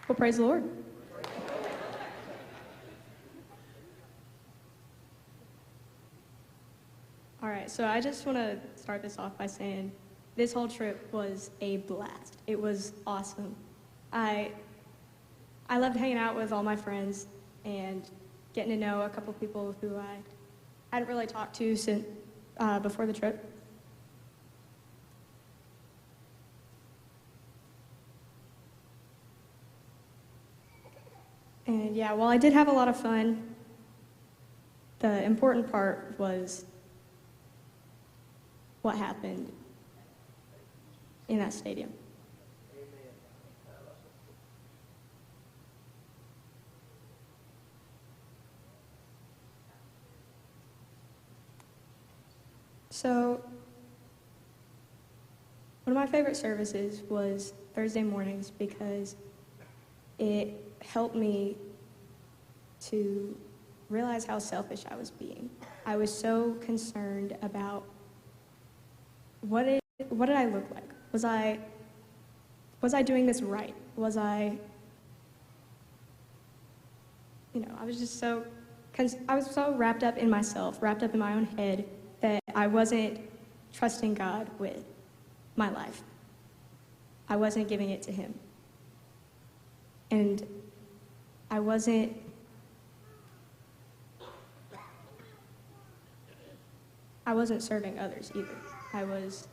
Well, praise the Lord. All right, so I just want to start this off by saying this whole trip was a blast. It was awesome. I loved hanging out with all my friends and getting to know a couple people who I hadn't really talked to since before the trip. And yeah, while I did have a lot of fun, the important part was what happened in that stadium. So, one of my favorite services was Thursday mornings because it helped me to realize how selfish I was being. I was so concerned about what did I look like? Was I doing this right? I was so wrapped up in myself, wrapped up in my own head, that I wasn't trusting God with my life. I wasn't giving it to Him. And I wasn't serving others either. I was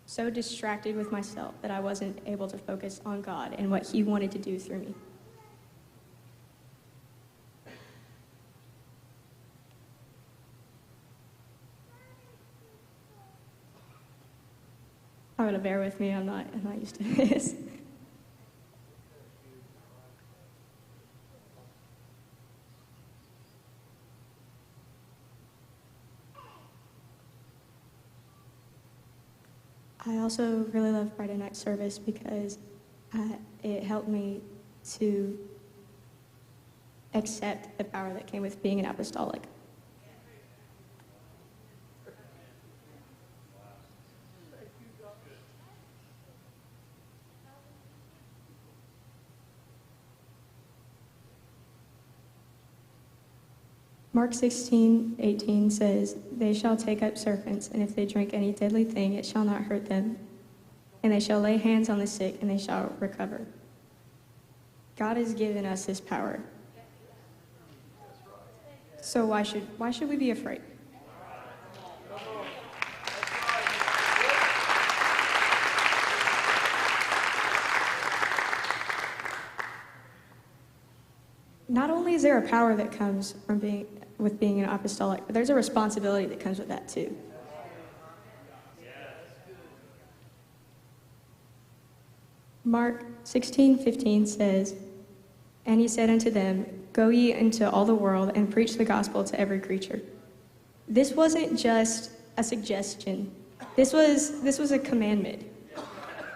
so distracted with myself that I wasn't able to focus on God and what He wanted to do through me. I'm gonna bear with me. I'm not used to this. I also really love Friday night service because it helped me to accept the power that came with being an apostolic. Mark 16:18 says, "They shall take up serpents, and if they drink any deadly thing, it shall not hurt them. And they shall lay hands on the sick, and they shall recover." God has given us His power. So why should we be afraid? Not only is there a power that comes from being an apostolic, but there's a responsibility that comes with that too. Mark 16:15 says, "And He said unto them, Go ye into all the world and preach the gospel to every creature." This wasn't just a suggestion. This was a commandment.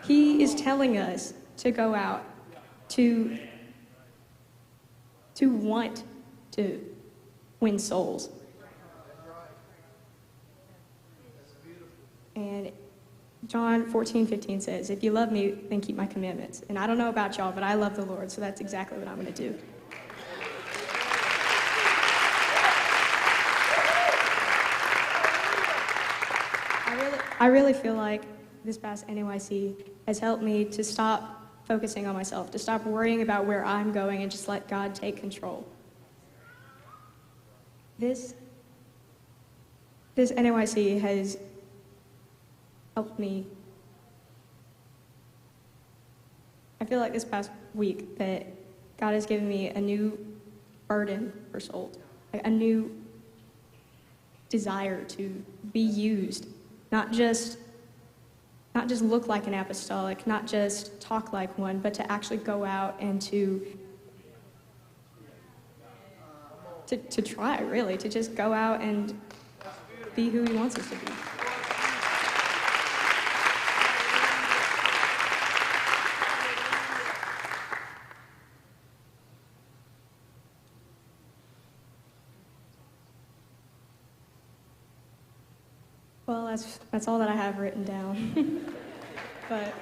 He is telling us to go out, to want to win souls. And John 14:15 says, "If you love me, then keep my commandments." And I don't know about y'all, but I love the Lord, so that's exactly what I'm going to do. I really feel like this past NYC has helped me to stop focusing on myself, to stop worrying about where I'm going and just let God take control. This NYC has helped me. I feel like this past week that God has given me a new burden for souls, a new desire to be used, not just look like an apostolic, not just talk like one, but to actually go out and to try, really, to just go out and be who He wants us to be. Well, that's all that I have written down. But